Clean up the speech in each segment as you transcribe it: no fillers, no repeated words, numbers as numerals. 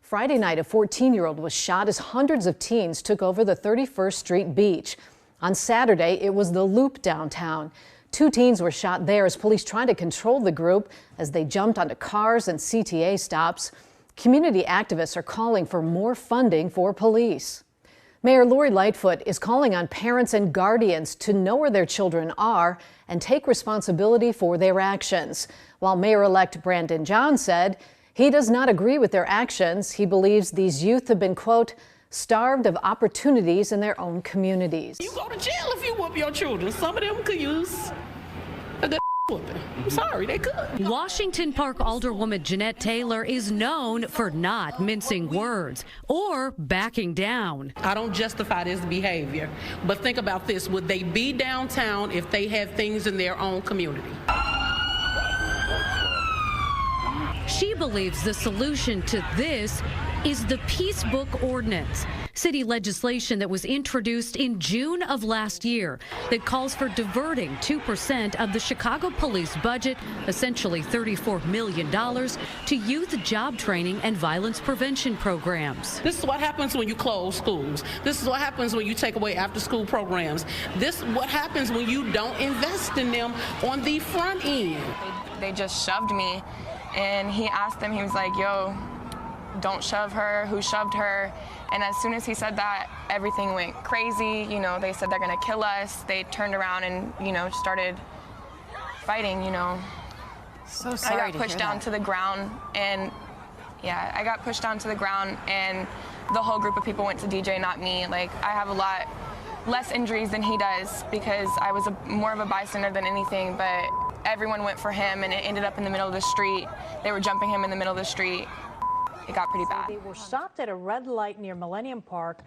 Friday night, a 14-year-old was shot as hundreds of teens took over the 31st Street beach. On Saturday, it was the Loop downtown. 2 teens were shot there as police tried to control the group as they jumped onto cars and CTA stops. Community activists are calling for more funding for police. Mayor Lori Lightfoot is calling on parents and guardians to know where their children are and take responsibility for their actions. While Mayor-elect Brandon John said he does not agree with their actions, he believes these youth have been, quote, starved of opportunities in their own communities. You go to jail if you whoop your children. Some of them could use a good whooping. I'm sorry, they could. Washington Park Alderwoman Jeanette Taylor is known for not mincing words or backing down. I don't justify this behavior, but think about this. Would they be downtown if they had things in their own community? She believes the solution to this is the Peace Book Ordinance, city legislation that was introduced in June of last year that calls for diverting 2% of the Chicago police budget, essentially $34 million, to youth job training and violence prevention programs. This is what happens when you close schools. This is what happens when you take away after-school programs. This is what happens when you don't invest in them on the front end. They just shoved me, and he asked them, he was like, yo, don't shove her, who shoved her? And as soon as he said that, everything went crazy. You know, they said they're gonna kill us. They turned around and, you know, started fighting, you know. So sorry I got pushed down to the ground, and yeah, I got pushed down to the ground, and the whole group of people went to DJ, not me. Like, I have a lot less injuries than he does because I was more of a bystander than anything, but everyone went for him, and it ended up in the middle of the street. They were jumping him in the middle of the street. It got pretty bad. They were stopped at a red light near Millennium Park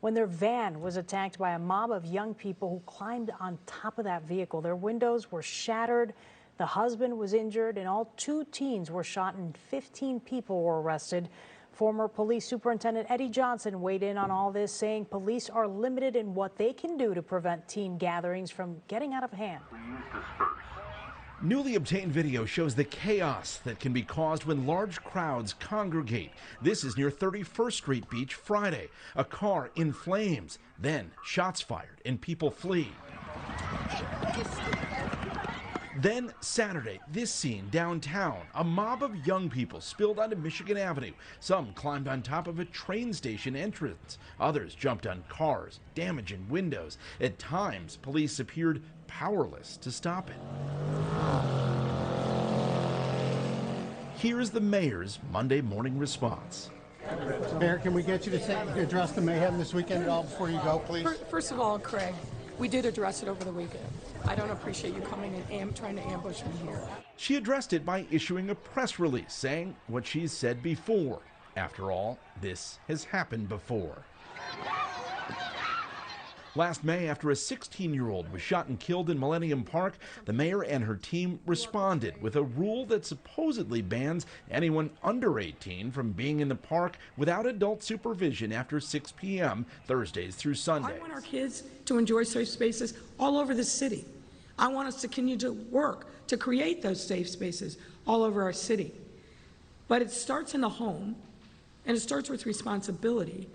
when their van was attacked by a mob of young people who climbed on top of that vehicle. Their windows were shattered. The husband was injured, and all 2 teens were shot, and 15 people were arrested. Former Police Superintendent Eddie Johnson weighed in on all this, saying police are limited in what they can do to prevent teen gatherings from getting out of hand. Newly obtained video shows the chaos that can be caused when large crowds congregate. This is near 31st Street Beach Friday. A car in flames, then shots fired and people flee. Then Saturday, this scene downtown. A mob of young people spilled onto Michigan Avenue. Some climbed on top of a train station entrance. Others jumped on cars, damaging windows. At times, police appeared powerless to stop it. Here's the mayor's Monday morning response. Mayor, can we get you to address the mayhem this weekend at all before you go, please? First of all, Craig, we did address it over the weekend. I don't appreciate you coming and trying to ambush me here. She addressed it by issuing a press release saying what she's said before. After all, this has happened before. Last May, after a 16-year-old was shot and killed in Millennium Park, the mayor and her team responded with a rule that supposedly bans anyone under 18 from being in the park without adult supervision after 6 p.m. Thursdays through Sundays. I want our kids to enjoy safe spaces all over the city. I want us to continue to work to create those safe spaces all over our city. But it starts in the home, and it starts with responsibility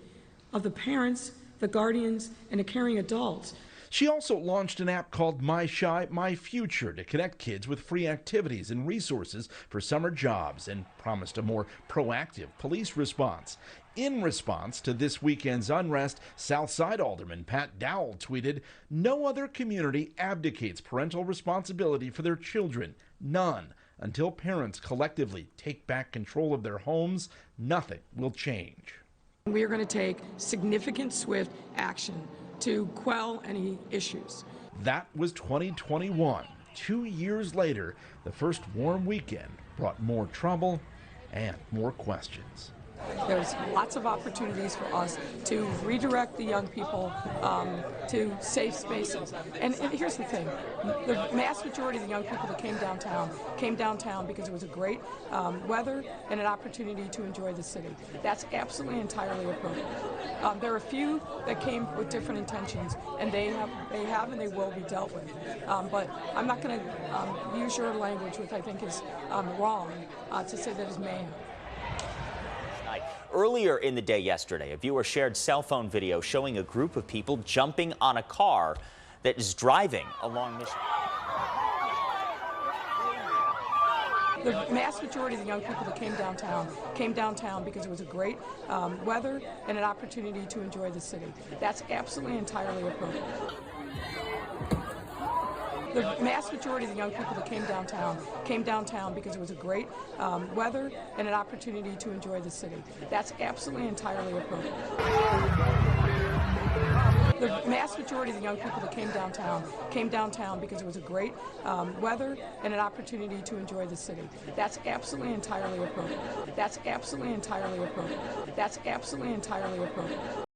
of the parents, the guardians, and the caring adults. She also launched an app called My Shy, My Future to connect kids with free activities and resources for summer jobs, and promised a more proactive police response. In response to this weekend's unrest, Southside Alderman Pat Dowell tweeted, "No other community abdicates parental responsibility for their children. None. Until parents collectively take back control of their homes, nothing will change." We are going to take significant, swift action to quell any issues. That was 2021. 2 years later, the first warm weekend brought more trouble and more questions. There's lots of opportunities for us to redirect the young people to safe spaces. And here's the thing, the mass majority of the young people that came downtown because it was a great weather and an opportunity to enjoy the city. That's absolutely entirely appropriate. There are a few that came with different intentions, and they have and they will be dealt with. But I'm not going to use your language, which I think is wrong, to say that is mayhem. Earlier in the day yesterday, a viewer shared cell phone video showing a group of people jumping on a car that is driving along Michigan. The vast majority of the young people that came downtown because it was a great weather and an opportunity to enjoy the city. That's absolutely entirely appropriate. The vast majority of the young people that came downtown because it was a great weather and an opportunity to enjoy the city. That's absolutely entirely appropriate. The vast majority of the young people that came downtown because it was a great weather and an opportunity to enjoy the city. That's absolutely entirely appropriate. That's absolutely entirely appropriate. That's absolutely entirely appropriate.